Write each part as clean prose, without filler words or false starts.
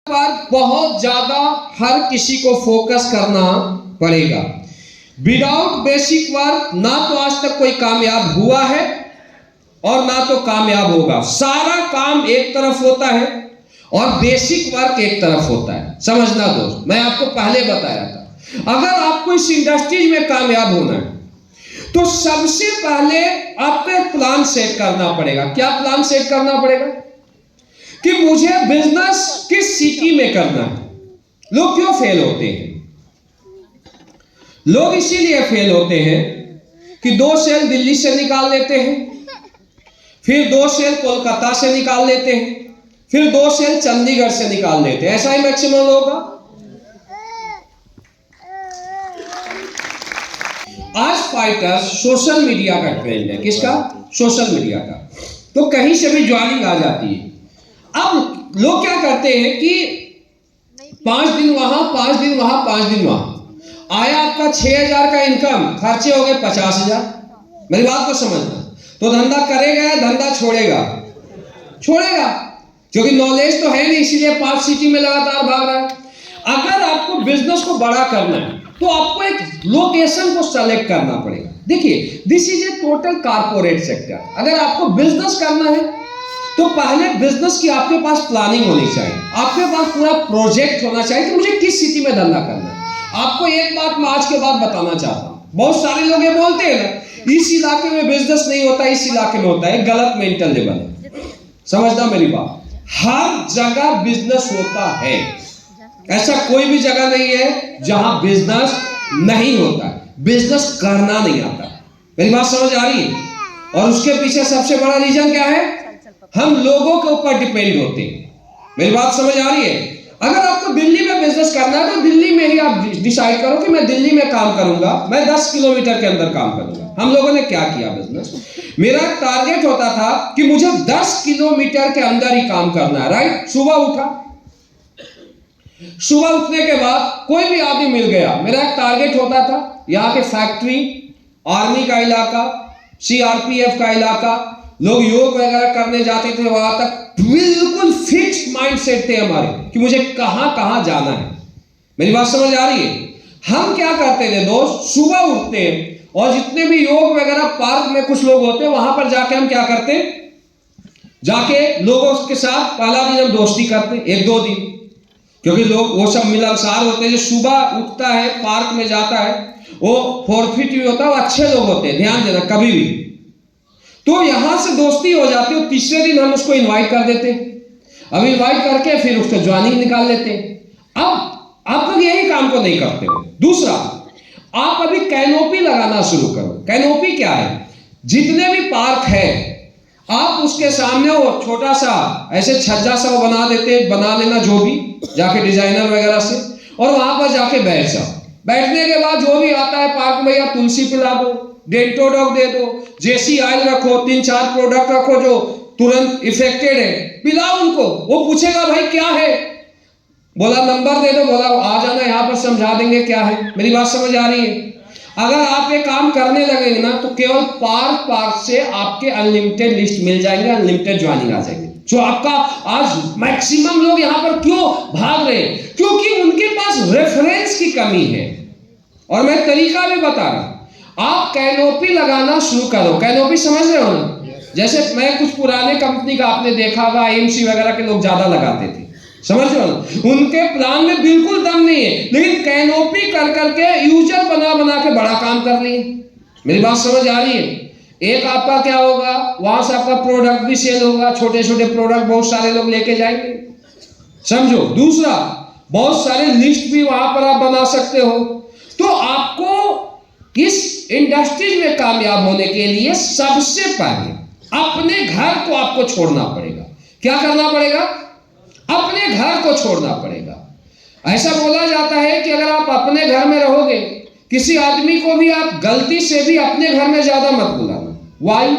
पर बहुत ज्यादा हर किसी को फोकस करना पड़ेगा। विदाउट बेसिक वर्क ना तो आज तक कोई कामयाब हुआ है और ना तो कामयाब होगा। सारा काम एक तरफ होता है और बेसिक वर्क एक तरफ होता है। समझना दोस्त, मैं आपको पहले बताया था, अगर आपको इस इंडस्ट्रीज में कामयाब होना है तो सबसे पहले आपको एक प्लान सेट करना पड़ेगा। क्या प्लान सेट करना पड़ेगा? कि मुझे बिजनेस किस सिटी में करना है। लोग क्यों फेल होते हैं? लोग इसीलिए फेल होते हैं कि 2 सेल दिल्ली से निकाल लेते हैं, फिर 2 सेल कोलकाता से निकाल लेते हैं, फिर 2 सेल चंडीगढ़ से निकाल लेते हैं। ऐसा ही मैक्सिमम लोग का। आज फाइटर्स सोशल मीडिया का ट्रेंड है। किसका? सोशल मीडिया का। तो कहीं से भी ज्वाइनिंग आ जाती है। अब लोग क्या करते हैं कि 5 दिन वहां, 5 दिन वहां, 5 दिन वहां, आया आपका 6,000 का इनकम, खर्चे हो गए 50,000। मेरी बात को समझना। तो धंधा करेगा, धंधा छोड़ेगा, क्योंकि नॉलेज तो है नहीं, इसीलिए 5 सिटी में लगातार भाग रहा है। अगर आपको बिजनेस को बड़ा करना है तो आपको एक लोकेशन को सेलेक्ट करना पड़ेगा। देखिए, this is a total corporate sector. अगर आपको बिजनेस करना है तो पहले बिजनेस की आपके पास प्लानिंग होनी चाहिए, आपके पास पूरा प्रोजेक्ट होना चाहिए कि मुझे किस सिटी में धंधा करना है। आपको एक बात मैं आज के बाद बताना चाहता हूं। बहुत सारे लोग ये बोलते हैं ना, इस इलाके में बिजनेस नहीं होता, इस इलाके में होता है। गलत मेंटल लेवल है। समझना मेरी बात, हर जगह बिजनेस होता है। ऐसा कोई भी जगह नहीं है जहां बिजनेस नहीं होता है। बिजनेस करना नहीं आता। मेरी बात समझ आ रही है? और उसके पीछे सबसे बड़ा रीजन क्या है? हम लोगों के ऊपर डिपेंड होते हैं। मेरी बात समझ आ रही है? अगर आपको दिल्ली में बिजनेस करना है तो दिल्ली में ही आप डिसाइड करो कि मैं दिल्ली में काम करूंगा, मैं 10 किलोमीटर के अंदर काम करूंगा। हम लोगों ने क्या किया बिजनेस, मेरा टारगेट होता था कि मुझे 10 किलोमीटर के अंदर ही काम करना है। राइट? सुबह उठने के बाद कोई भी आदमी मिल गया, मेरा एक टारगेट होता था, यहाँ के फैक्ट्री, आर्मी का इलाका, सीआरपीएफ का इलाका, लोग योग वगैरह करने जाते थे, वहां तक बिल्कुल फिक्स्ड माइंडसेट थे हमारे कि मुझे कहां कहां जाना है। मेरी बात समझ आ रही है? हम क्या करते थे दोस्त, सुबह उठते और जितने भी योग वगैरह पार्क में कुछ लोग होते, वहां पर जाके हम क्या करते, जाके लोगों के साथ पहला दिन हम दोस्ती करते, 1-2 दिन, क्योंकि लोग वो सब मिलनसार होते हैं। जो सुबह उठता है, पार्क में जाता है, वो फॉरफिट भी होता है, वो अच्छे लोग होते हैं, ध्यान देना कभी भी। तो यहां से दोस्ती हो जाती है। तीसरे दिन हम उसको इनवाइट कर देते, अब इनवाइट करके फिर उसका ज्वाइनिंग निकाल लेते। अब आप लोग यही काम को नहीं करते हो। दूसरा, आप अभी कैनोपी लगाना शुरू करो। कैनोपी क्या है? जितने भी पार्क है, आप उसके सामने वो छोटा सा ऐसे छज्जा सा वो बना लेना, जो भी जाके डिजाइनर वगैरह से, और वहां पर जाके बैठ जाओ। बैठने के बाद जो भी आता है पार्क में, या तुलसी पिला दो, डेंटोडॉग दे दो, जेसी ऑयल रखो, 3-4 प्रोडक्ट रखो जो तुरंत इफेक्टेड है, पिलाओ उनको। वो पूछेगा भाई क्या है, बोला नंबर दे दो, बोला आ जाना यहाँ पर समझा देंगे क्या है। मेरी बात समझ आ रही है? अगर आप ये काम करने लगेंगे ना तो केवल पार्क से आपके अनलिमिटेड लिस्ट मिल जाएंगे, अनलिमिटेड ज्वाइनिंग आ जाएंगे। जो आपका आज मैक्सिमम लोग यहाँ पर क्यों भाग रहे हैं? क्योंकि उनके पास रेफरेंस की कमी है। और मैं तरीका भी बता रहा हूं, आप कैनोपी लगाना शुरू करो। कैनोपी समझ रहे हो ना? जैसे मैं कुछ पुराने कंपनी का आपने देखा होगा, एमसी वगैरह के लोग ज्यादा लगाते थे, समझ रहे हो ना? उनके प्लान में बिल्कुल दम नहीं है, लेकिन कैनोपी कर करके यूजर बना के बड़ा काम कर लिए। मेरी बात समझ आ रही है? एक आपका क्या होगा, वहां से आपका प्रोडक्ट भी सेल होगा, छोटे छोटे प्रोडक्ट बहुत सारे लोग लेके जाएंगे, समझो। दूसरा, बहुत सारे लिस्ट भी वहां पर आप बना सकते हो। तो आपको इस इंडस्ट्री में कामयाब होने के लिए सबसे पहले अपने घर को आपको छोड़ना पड़ेगा। क्या करना पड़ेगा? अपने घर को छोड़ना पड़ेगा। ऐसा बोला जाता है कि अगर आप अपने घर में रहोगे, किसी आदमी को भी आप गलती से भी अपने घर में ज्यादा मत बुलाना। वाई?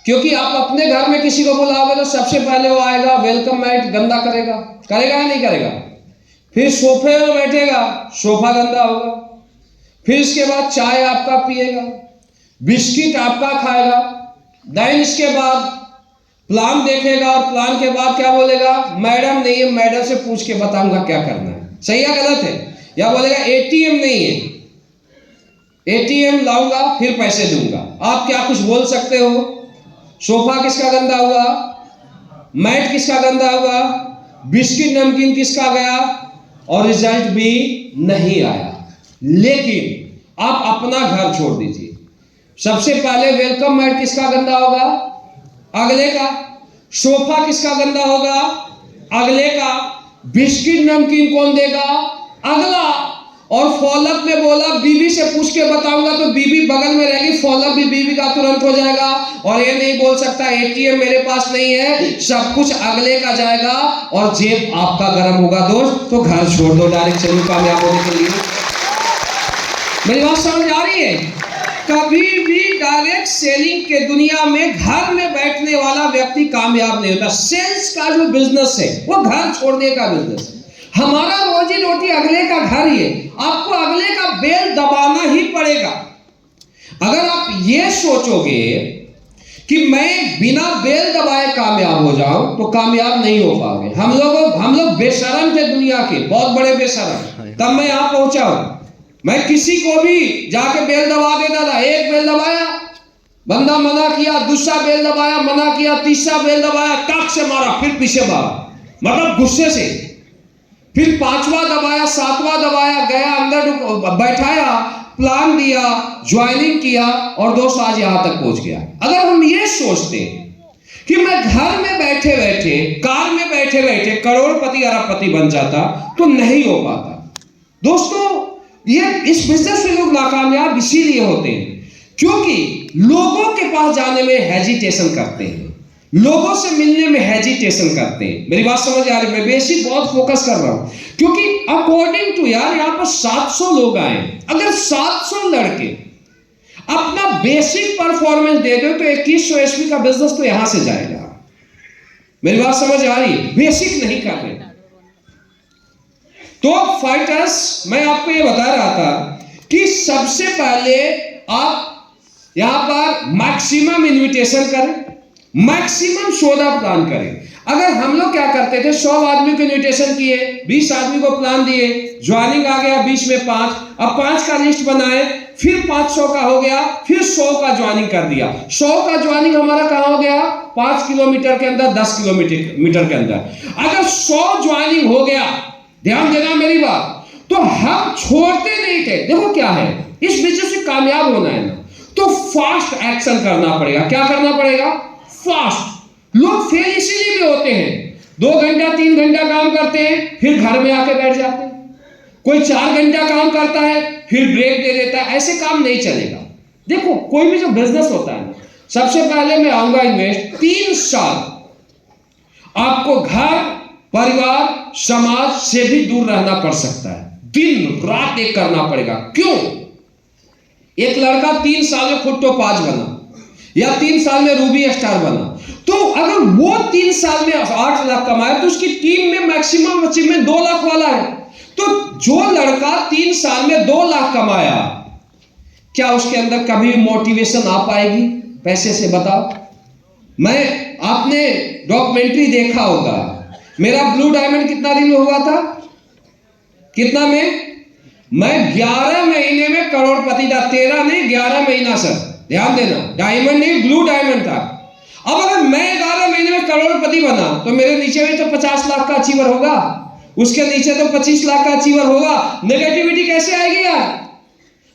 क्योंकि आप अपने घर में किसी को बुलाओगे तो सबसे पहले वो आएगा, वेलकम मैट गंदा करेगा या नहीं करेगा? फिर सोफे में बैठेगा, सोफा गंदा होगा। फिर इसके बाद चाय आपका पिएगा, बिस्किट आपका खाएगा, देन इसके बाद प्लान देखेगा, और प्लान के बाद क्या बोलेगा, मैडम नहीं है, मैडम से पूछ के बताऊंगा क्या करना है, सही है गलत है? या बोलेगा एटीएम नहीं है, एटीएम लाऊंगा फिर पैसे दूंगा। आप क्या कुछ बोल सकते हो? सोफा किसका गंदा हुआ, मैट किसका गंदा हुआ, बिस्किट नमकीन किसका गया, और रिजल्ट भी नहीं आया। लेकिन आप अपना घर छोड़ दीजिए, सबसे पहले वेलकम मैट किसका गंदा होगा, अगले का। सोफा किसका गंदा होगा, अगले का। बिस्किट नमकीन कौन देगा, अगला। और फॉलोअप में बोला बीबी से पूछ के बताऊंगा, तो बीबी बगल में रहेगी, फॉलोअप भी बीबी का तुरंत हो जाएगा। और ये नहीं बोल सकता एटीएम मेरे पास नहीं है, सब कुछ अगले का जाएगा और जेब आपका गर्म होगा दोस्त, तो घर छोड़ दो डायरेक्ट, चलो कामयाब होने के लिए। मेरी बात समझ आ रही है? कभी भी डायरेक्ट सेलिंग के दुनिया में घर में बैठने वाला व्यक्ति कामयाब नहीं होता। सेल्स का जो बिजनेस है वो घर छोड़ने का बिजनेस है। हमारा रोजी रोटी अगले का घर ही है, आपको अगले का बेल दबाना ही पड़ेगा। अगर आप ये सोचोगे कि मैं बिना बेल दबाए कामयाब हो जाऊं, तो कामयाब नहीं हो पाओगे। हम लोग बेशरम थे दुनिया के, बहुत बड़े बेशरम, तब मैं यहां पहुंचा हूं। मैं किसी को भी जाके बेल दबा देता था, एक बेल दबाया बंदा मना किया, दूसरा बेल दबाया मना किया, तीसरा बेल दबाया टक से मारा, फिर पीछे मारा, मतलब गुस्से से, फिर पांचवा दबाया, सातवां दबाया, गया अंदर बैठाया, प्लान दिया, ज्वाइनिंग किया, और दोस्त आज यहां तक पहुंच गया। अगर हम ये सोचते कि मैं घर में बैठे बैठे, कार में बैठे बैठे करोड़पति अरबपति बन जाता, तो नहीं हो पाता। दोस्तों, ये इस बिजनेस में लोग नाकामयाब इसीलिए होते हैं क्योंकि लोगों के पास जाने में हेजिटेशन करते हैं, लोगों से मिलने में हेजिटेशन करते हैं। मेरी बात समझ आ रही है? मैं बेसिक बहुत फोकस कर रहा हूं क्योंकि अकॉर्डिंग टू यार यहां पर 700 लोग आए, अगर 700 लड़के अपना बेसिक परफॉर्मेंस दे दो तो 2100 ईस्वी का बिजनेस तो यहां से जाएगा। मेरी बात समझ आ रही है? बेसिक नहीं कर रहे तो फाइटर्स, मैं आपको ये बता रहा था कि सबसे पहले आप यहां पर मैक्सिमम इनविटेशन करें, मैक्सिमम सौदा प्लान करें। अगर हम लोग क्या करते थे, 100 आदमी को इनविटेशन किए, 20 आदमी को प्लान दिए, ज्वाइनिंग आ गया 20 में 5, अब 5 का लिस्ट बनाए, फिर 500 का हो गया, फिर 100 का ज्वाइनिंग कर दिया। 100 का ज्वाइनिंग हमारा कहां हो गया, 5 किलोमीटर के अंदर, 10 किलोमीटर के अंदर। अगर 100 ज्वाइनिंग हो गया, ध्यान देना मेरी बात, तो हम छोड़ते नहीं थे। देखो क्या है, इस बिजनेस में कामयाब होना है ना, तो फास्ट एक्शन करना पड़ेगा। क्या करना पड़ेगा? फास्ट। लोग फेल इसीलिए भी होते हैं, 2 घंटा 3 घंटा काम करते हैं, फिर घर में आके बैठ जाते हैं। कोई 4 घंटा काम करता है, फिर ब्रेक दे देता है। ऐसे काम नहीं चलेगा। देखो, कोई भी जो बिजनेस होता है, सबसे पहले मैं आऊंगा इन्वेस्ट 3 साल आपको घर, परिवार, समाज से भी दूर रहना पड़ सकता है। दिन रात एक करना पड़ेगा। क्यों? एक लड़का 3 साल में फुट टॉप 5 बना या 3 साल में रूबी स्टार बना, तो अगर वो 3 साल में 8 लाख कमाए तो उसकी टीम में मैक्सिमम अचीवमेंट 2 लाख वाला है। तो जो लड़का 3 साल में 2 लाख कमाया, क्या उसके अंदर कभी मोटिवेशन आ पाएगी पैसे से? बताओ। आपने डॉक्यूमेंट्री देखा होगा, मेरा ब्लू डायमंड कितना दिन में हुआ था? कितना में? मैं 11 महीने में करोड़पति था। 13 नहीं, 11 महीना सर, ध्यान देना, डायमंड नहीं, ब्लू डायमंड था। अब अगर मैं 11 महीने में करोड़पति बना तो मेरे नीचे भी तो 50 लाख का अचीवर होगा, उसके नीचे तो 25 लाख का अचीवर होगा। नेगेटिविटी कैसे आएगी यार?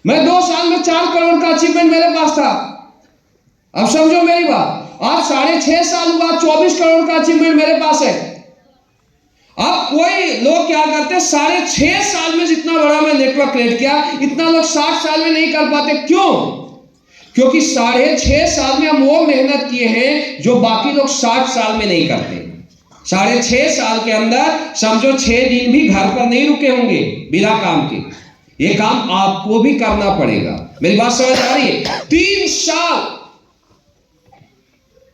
मैं 2 साल में 4 करोड़ का अचीवमेंट मेरे पास था। अब समझो मेरी बात, आज 6.5 साल बाद 24 करोड़ का अचीवमेंट मेरे पास है। अब कोई लोग क्या करते हैं, 6.5 साल में जितना बड़ा मैं नेटवर्क क्रिएट किया, इतना लोग 60 साल में नहीं कर पाते। क्यों? क्योंकि 6.5 साल में हम वो मेहनत किए हैं जो बाकी लोग 60 साल में नहीं करते। 6.5 साल के अंदर समझो 6 दिन भी घर पर नहीं रुके होंगे बिना काम के। ये काम आपको भी करना पड़ेगा। मेरी बात समझ आ रही है? 3 साल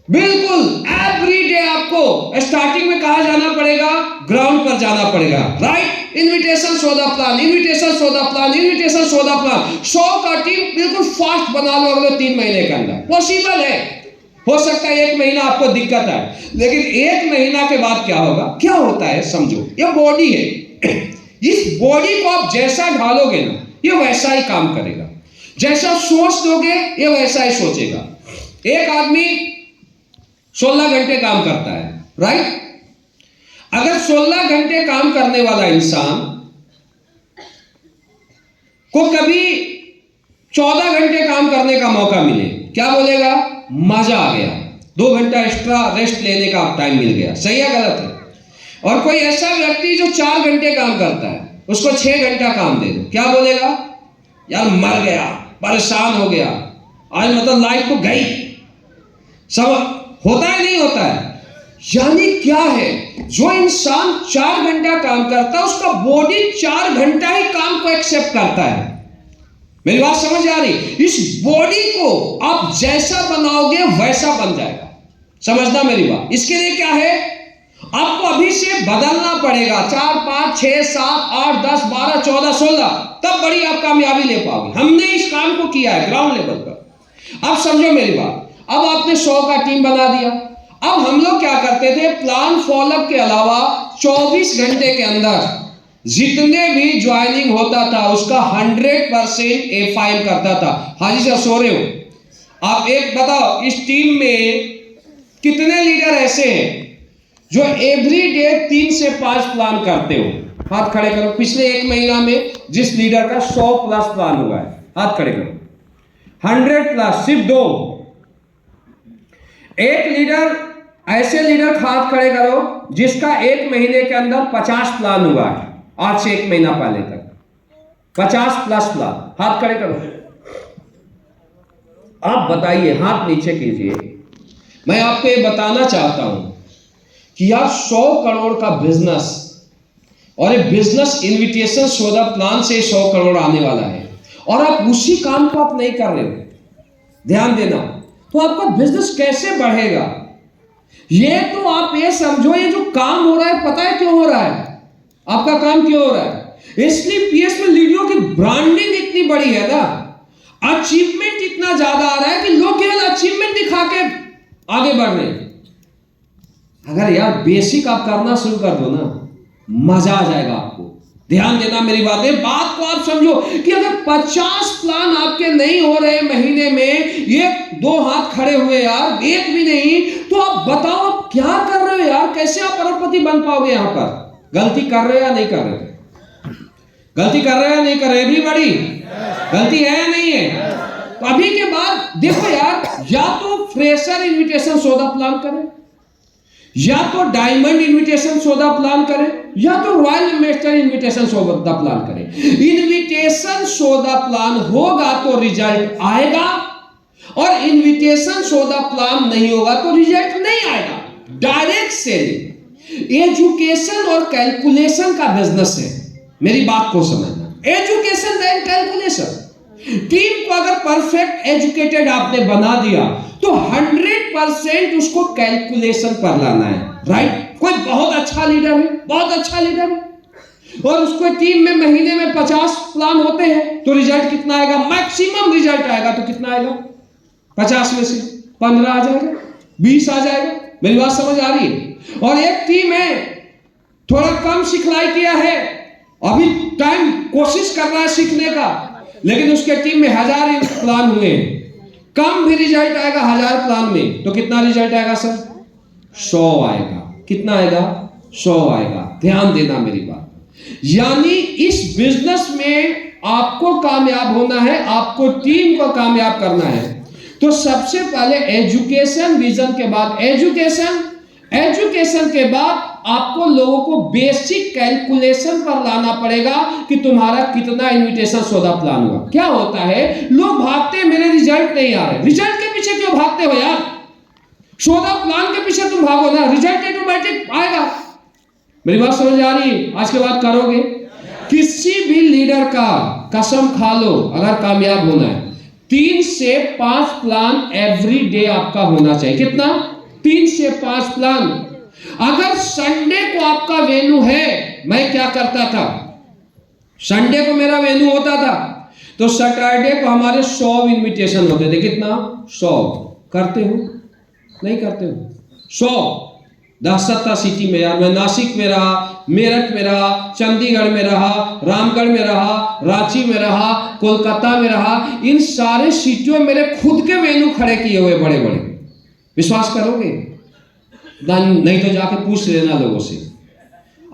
बिल्कुल एवरी डे आपको स्टार्टिंग में कहा जाना पड़ेगा, ग्राउंड पर जाना पड़ेगा, राइट? इनविटेशन सौदा प्लान, इनविटेशन सौदा प्लान, इनविटेशन सौदा प्लान। 100 का टीम बिल्कुल फास्ट बना लो अगले 3 महीने के अंदर। पॉसिबल है, हो सकता है 1 महीना आपको दिक्कत आए, लेकिन 1 महीना के बाद क्या होगा, क्या होता है समझो, ये बॉडी है, इस बॉडी को आप जैसा ढालोगे ना ये वैसा ही काम करेगा, जैसा सोच दोगे ये वैसा ही सोचेगा। एक आदमी 16 घंटे काम करता है, राइट? अगर 16 घंटे काम करने वाला इंसान को कभी 14 घंटे काम करने का मौका मिले, क्या बोलेगा? मजा आ गया, 2 घंटा एक्स्ट्रा रेस्ट लेने का टाइम मिल गया। सही है गलत है? और कोई ऐसा व्यक्ति जो 4 घंटे काम करता है उसको 6 घंटा काम दे दो, क्या बोलेगा? यार मर गया, परेशान हो गया, आज मतलब लाइफ तो गई। सब होता है नहीं होता है? यानी क्या है, जो इंसान 4 घंटा काम करता है उसका बॉडी 4 घंटा ही काम को एक्सेप्ट करता है। मेरी बात समझ आ रही? इस बॉडी को आप जैसा बनाओगे वैसा बन जाएगा, समझना मेरी बात। इसके लिए क्या है, आपको अभी से बदलना पड़ेगा। 4, 5, 6, 7, 8, 10, 12, 14, 16, तब बड़ी आप कामयाबी ले पाओगे। हमने इस काम को किया है ग्राउंड लेवल पर। अब समझो मेरी बात, अब आपने 100 का टीम बना दिया। अब हम लोग क्या करते थे, प्लान फॉलोअप के अलावा 24 घंटे के अंदर जितने भी ज्वाइनिंग होता था उसका 100% फाइल करता था। हाजी साहब सो रहे हो? आप एक बताओ, इस टीम में कितने लीडर ऐसे हैं जो एवरी डे 3 से 5 प्लान करते हो? हाथ खड़े करो। पिछले 1 महीना में जिस लीडर का 100 प्लस प्लान हुआ है, हाथ खड़े करो। 100 प्लस, सिर्फ 2। एक लीडर, ऐसे लीडर हाथ खड़े करो जिसका 1 महीने के अंदर 50 प्लान हुआ है, आज से 1 महीना पहले तक 50 प्लस प्लान। हाथ खड़े करो। आप बताइए, हाथ नीचे कीजिए। मैं आपको ये बताना चाहता हूं कि यार 100 करोड़ का बिजनेस, और ये बिजनेस इनविटेशन सौदा प्लान से 100 करोड़ आने वाला है, और आप उसी काम को आप नहीं कर रहे हो। ध्यान देना, तो आपका बिजनेस कैसे बढ़ेगा? ये तो आप ये समझो, ये जो काम हो रहा है पता है क्यों हो रहा है? आपका काम क्यों हो रहा है? इसलिए पीएस में लीडरों की ब्रांडिंग इतनी बड़ी है ना, अचीवमेंट इतना ज्यादा आ रहा है कि लोग केवल अचीवमेंट दिखा के आगे बढ़ रहे हैं। अगर यार बेसिक आप करना शुरू कर दो ना, मजा आ जाएगा आपको। ध्यान देना मेरी बात को आप समझो कि अगर 50 प्लान आपके नहीं हो रहे महीने में, ये 2 हाथ खड़े हुए यार, एक भी नहीं, तो आप बताओ आप क्या कर रहे हो यार? कैसे आप अरबपति बन पाओगे? यहां पर गलती कर रहे हो या नहीं कर रहे? गलती कर रहे हो या नहीं कर रहे? एवरीबॉडी गलती है या नहीं है? तो अभी के बाद देखो यार, या तो फ्रेशर इनविटेशन सौदा प्लान करें, या तो डायमंड इनविटेशन सौदा प्लान करें, या तो रॉयल इन्वेस्टर इनविटेशन सौदा प्लान करें। इनविटेशन सौदा प्लान होगा तो रिजल्ट आएगा, और इनविटेशन सौदा प्लान नहीं होगा तो रिजल्ट नहीं आएगा। डायरेक्ट सेलिंग एजुकेशन और कैलकुलेशन का बिजनेस है। मेरी बात को समझना, एजुकेशन एंड कैलकुलेशन। टीम को अगर परफेक्ट एजुकेटेड आपने बना दिया तो 100% उसको कैलकुलेशन पर लाना है, राइट? कोई बहुत अच्छा लीडर है, बहुत अच्छा लीडर है, और उसको टीम में महीने में 50 प्लान होते हैं, तो रिजल्ट कितना आएगा? मैक्सिमम रिजल्ट आएगा तो कितना आएगा? 50 में से 15 आ जाएगा, 20 आ जाएगा। मेरी बात समझ आ रही है? और एक टीम है थोड़ा कम सिखलाई किया है, अभी टाइम कोशिश कर रहा है सीखने का, लेकिन उसके टीम में 1000 प्लान हुए, कम भी रिजल्ट आएगा 1000 प्लान में, तो कितना रिजल्ट आएगा सर? 100 आएगा। कितना आएगा? 100 आएगा। ध्यान देना मेरी बात। यानी इस बिजनेस में आपको कामयाब होना है, आपको टीम को कामयाब करना है, तो सबसे पहले एजुकेशन, विजन के बाद एजुकेशन के बाद आपको लोगों को बेसिक कैलकुलेशन पर लाना पड़ेगा कि तुम्हारा कितना इनविटेशन सौदा प्लान हुआ। क्या होता है, लोग भागते हैं मेरे रिजल्ट नहीं आ रहे। रिजल्ट के पीछे क्यों भागते हो यार? सौदा प्लान के पीछे तुम भागो ना, रिजल्ट ऑटोमेटिक आएगा। मेरी बात समझ आ रही है? आज के बाद करोगे? किसी भी लीडर का कसम खा लो, अगर कामयाब होना है 3 से 5 प्लान एवरी डे आपका होना चाहिए। कितना? 3 से 5 प्लान। अगर संडे को आपका वेन्यू है, मैं क्या करता था, संडे को मेरा वेन्यू होता था तो सैटरडे को हमारे 100 इनविटेशन होते थे। कितना? 100 करते हो नहीं करते हो। 100 सिटी में यार, मैं नासिक में रहा, मेरठ में रहा, चंडीगढ़ में रहा, रामगढ़ में रहा, रांची में रहा, कोलकाता में रहा, इन सारे सिटियों में मेरे खुद के वेन्यू खड़े किए हुए बड़े बड़े। विश्वास करोगे? नहीं तो जाके पूछ लेना लोगों से।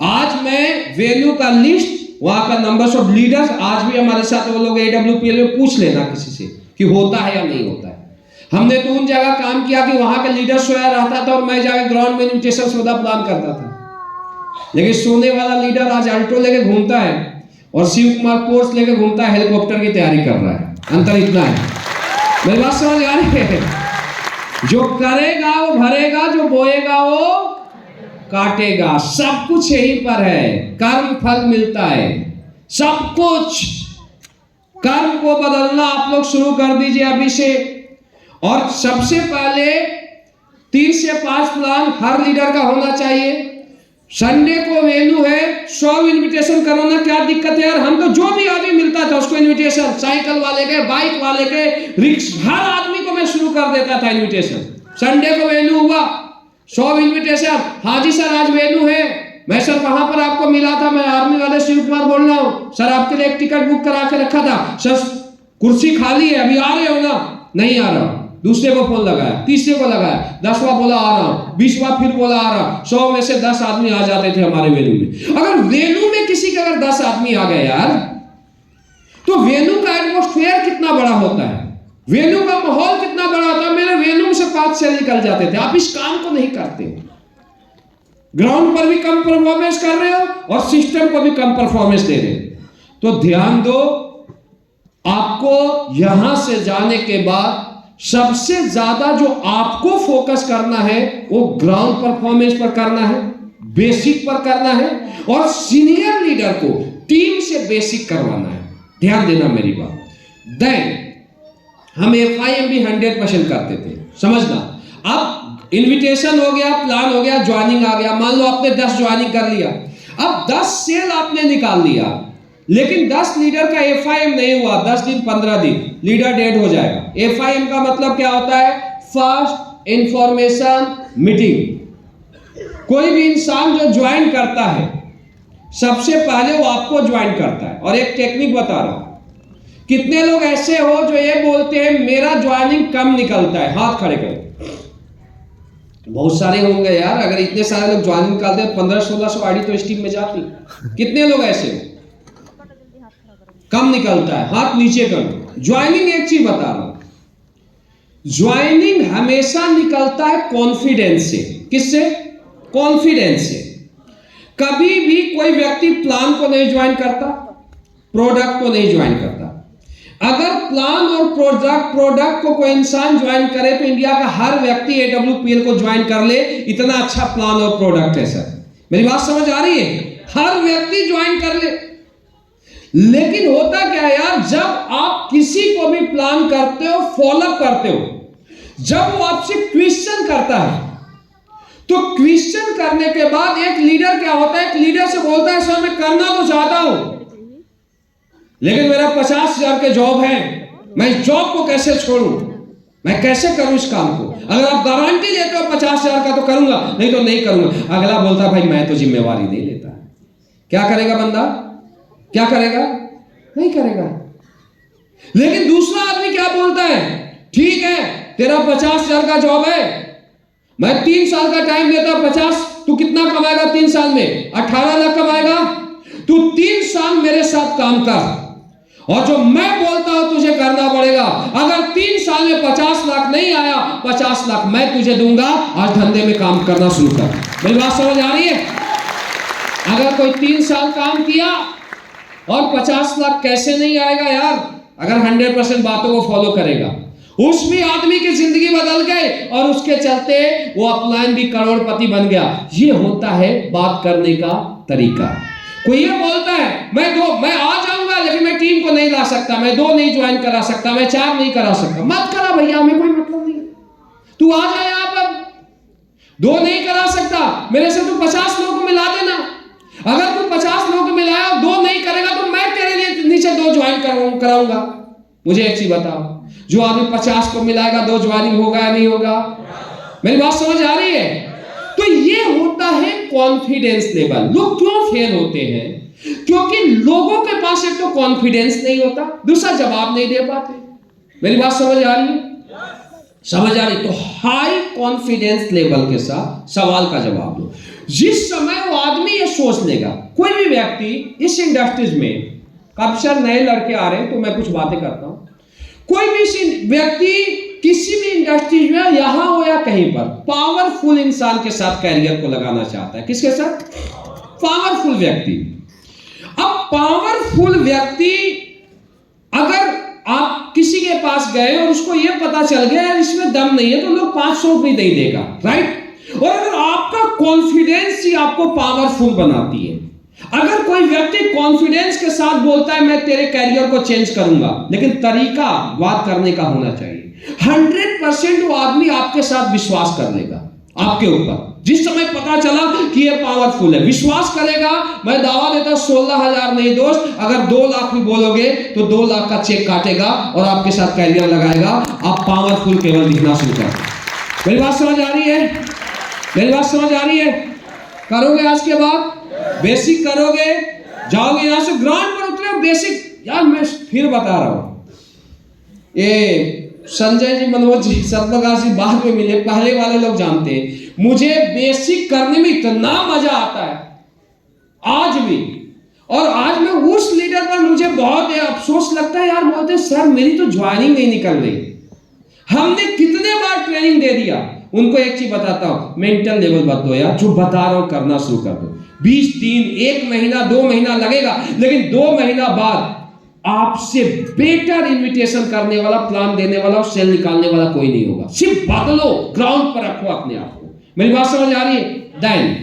आज मैं वेन्यू का लिस्ट, वहां का नंबर्स ऑफ लीडर्स, आज भी हमारे साथ वो लोग AWPL में पूछ लेना किसी से कि होता है या नहीं होता है। हमने तो उन जगह काम किया कि वहां का लीडर सोया रहता था और मैं जाकर ग्राउंड में इन्विटेशन सौदा प्लान करता था। लेकिन सोने वाला लीडर आज अल्टो लेके घूमता है और शिव कुमार पोर्स लेके घूमता है, हेलीकॉप्टर की तैयारी कर रहा है। अंतर इतना है। मेरी बात समझ आ रही है? जो करेगा वो भरेगा, जो बोएगा वो काटेगा। सब कुछ यहीं पर है, कर्म फल मिलता है। सब कुछ कर्म को बदलना आप लोग शुरू कर दीजिए अभी से। और सबसे पहले 3 से 5 प्लान हर लीडर का होना चाहिए। संडे को वेन्यू है, 100 इन्विटेशन करो ना, क्या दिक्कत है यार? हम तो जो भी आदमी मिलता था उसको इन्विटेशन, साइकिल वाले के, बाइक वाले के, रिक्शा, हर आदमी को मैं शुरू कर देता था इन्विटेशन। संडे को वेन्यू हुआ, 100 इन्विटेशन। हाँ जी सर आज वेन्यू है। मैं सर कहां पर आपको मिला था? मैं आर्मी वाले शिव कुमार बोल रहा हूं सर, आपके लिए एक टिकट बुक करा के रखा था सर, कुर्सी खाली है, अभी आ रहे हो ना? नहीं आ रहा। दूसरे को फोन लगाया, तीसरे को लगाया, 10वां बोला आ रहा हूं, 20वां फिर बोला आ रहा। 100 में से 10 आदमी आ जाते थे हमारे वेन्यू में। अगर वेन्यू में किसी के अगर 10 आदमी आ गए यार, तो वेन्यू का एटमॉस्फेयर कितना बड़ा होता है, वेन्यू का माहौल कितना बड़ा होता है। मेरे वेन्यू से 5 सेल निकल जाते थे। आप इस काम को नहीं करते, ग्राउंड पर भी कम परफॉर्मेंस कर रहे हो और सिस्टम को भी कम परफॉर्मेंस दे रहे हो। तो ध्यान दो, आपको यहां से जाने के बाद सबसे ज्यादा जो आपको फोकस करना है वो ग्राउंड परफॉर्मेंस पर करना है, बेसिक पर करना है, और सीनियर लीडर को टीम से बेसिक करवाना है। ध्यान देना मेरी बात। देन हम FIM भी 100% करते थे, समझना। अब इनविटेशन हो गया, प्लान हो गया, ज्वाइनिंग आ गया। मान लो आपने 10 ज्वाइनिंग कर लिया, अब 10 सेल आपने निकाल लिया, लेकिन 10 लीडर का FIM नहीं हुआ। 10 दिन 15 दिन लीडर डेड हो जाएगा। FIM का मतलब क्या होता है? First information meeting. कोई भी इंसान जो ज्वाइन करता है सबसे पहले वो आपको ज्वाइन करता है। और एक टेक्निक बता रहा हूं, कितने लोग ऐसे हो जो ये बोलते हैं मेरा ज्वाइनिंग कम निकलता है? हाथ खड़े करें। बहुत सारे होंगे यार, अगर इतने सारे लोग ज्वाइनिंग निकालते हैं 1500-1600 आईडी तो इस टीम में जाती। कितने लोग ऐसे हो कम निकलता है? हाथ नीचे करो। ज्वाइनिंग एक चीज बता रहा हूं, ज्वाइनिंग हमेशा निकलता है कॉन्फिडेंस से। किससे? कॉन्फिडेंस से। कभी भी कोई व्यक्ति प्लान को नहीं ज्वाइन करता, प्रोडक्ट को नहीं ज्वाइन करता। अगर प्लान और प्रोडक्ट को कोई इंसान ज्वाइन करे तो इंडिया का हर व्यक्ति AWPL को ज्वाइन कर ले। इतना अच्छा प्लान और प्रोडक्ट है सर। मेरी बात समझ आ रही है? हर व्यक्ति ज्वाइन कर ले। लेकिन होता क्या है यार, जब आप किसी को भी प्लान करते हो, फॉलोअप करते हो, जब वो आपसे क्वेश्चन करता है, तो क्वेश्चन करने के बाद एक लीडर क्या होता है, एक लीडर से बोलता है सर मैं करना तो चाहता हूं लेकिन मेरा 50,000 के जॉब है, मैं इस जॉब को कैसे छोड़ूं, मैं कैसे करूं इस काम को? अगर आप गारंटी देते हो 50,000 का तो करूंगा, नहीं तो नहीं करूंगा। अगला बोलता भाई मैं तो जिम्मेवारी नहीं लेता। क्या करेगा बंदा? क्या करेगा? नहीं करेगा। लेकिन दूसरा आदमी क्या बोलता है? ठीक है तेरा 50,000 का जॉब है, मैं 3 साल का टाइम देता हूं, 50 तू कितना कमाएगा 3 साल में? 18 लाख कमाएगा। तू 3 साल मेरे साथ काम कर और जो मैं बोलता हूं तुझे करना पड़ेगा। अगर 3 साल में 50 लाख नहीं आया, 50 लाख मैं तुझे दूंगा। आज धंधे में काम करना शुरू कर। मेरी बात समझ आ रही है? अगर कोई 3 साल काम किया और 50 लाख कैसे नहीं आएगा यार? अगर 100% बातों को फॉलो करेगा, उस भी आदमी की जिंदगी बदल गई और उसके चलते वो अपलाइन भी करोड़पति बन गया। ये होता है बात करने का तरीका। कोई ये बोलता है मैं आ जाऊंगा लेकिन मैं टीम को नहीं ला सकता, मैं 2 नहीं ज्वाइन करा सकता, मैं 4 नहीं करा सकता। मत करा भैया, हमें कोई मतलब नहीं। तू आ जा यहां पर, 2 नहीं करा सकता, मेरे से तू 50 लोगों को मिला देना। अगर तू 50 लोगों को मिलाया और 2 नहीं करेगा तो मैं तेरे लिए नीचे 2 ज्वाइन कराऊंगा। मुझे एक चीज बताओ, जो आदमी 50 को मिलाएगा 2 ज्वाइनिंग होगा या नहीं होगा? मेरी बात समझ आ रही है? तो ये होता है कॉन्फिडेंस लेवल। लोग क्यों फेल होते हैं? क्योंकि लोगों के पास एक तो कॉन्फिडेंस नहीं होता, दूसरा जवाब नहीं दे पाते। मेरी बात समझ आ रही है? समझ आ रही? तो हाई कॉन्फिडेंस लेवल के साथ सवाल का जवाब दो। जिस समय वो आदमी ये सोच लेगा, कोई भी व्यक्ति इस इंडस्ट्रीज में, काफी सारे नए लड़के आ रहे हैं तो मैं कुछ बातें करता हूं, कोई भी व्यक्ति किसी भी इंडस्ट्री में यहां हो या कहीं पर पावरफुल इंसान के साथ कैरियर को लगाना चाहता है। किसके साथ? पावरफुल व्यक्ति। अब पावरफुल व्यक्ति, अगर आप किसी के पास गए और उसको यह पता चल गया इसमें दम नहीं है, तो लोग 500 भी नहीं देगा, राइट? और अगर आपका कॉन्फिडेंस ही आपको पावरफुल बनाती है, अगर कोई व्यक्ति कॉन्फिडेंस के साथ बोलता है मैं तेरे कैरियर को चेंज करूंगा, लेकिन तरीका बात करने का होना चाहिए, 100% वो आदमी आपके साथ विश्वास कर लेगा आपके ऊपर। जिस समय पता चला कि ये पावरफुल है, विश्वास करेगा। मैं दावा देता हूं 16,000 नहीं दोस्त, अगर 2 लाख भी बोलोगे तो 2 लाख का चेक काटेगा और आपके साथ कैरियर लगाएगा। आप पावरफुल केवल दिखना शुरू कर। मेरी बात समझ आ रही है? मेरी बात समझ आ रही है? करोगे आज के बाद? बेसिक करोगे, जाओगे यहां से ग्राउंड पर उतरे, बेसिक। यार मैं फिर बता रहा हूं, ये संजय जी, मनोज जी, सतप्रकाश जी बाद में मिले, पहले वाले लोग जानते हैं मुझे बेसिक करने में इतना मजा आता है आज भी। और आज मैं उस लीडर पर मुझे बहुत अफसोस लगता है, यार बोलते सर मेरी तो ज्वाइनिंग नहीं निकल रही, हमने कितने बार ट्रेनिंग दे दिया। उनको एक चीज बताता हूं, मेंटल लेवल मत दो यार, जो बता रहा हूं करना शुरू कर दो। 20 दिन, 1 महीना, 2 महीना लगेगा, लेकिन 2 महीना बाद आपसे बेटर इन्विटेशन करने वाला, प्लान देने वाला और सेल निकालने वाला कोई नहीं होगा। सिर्फ बदलो, ग्राउंड पर रखो अपने आप को। मेरी बात समझ आ रही है? देन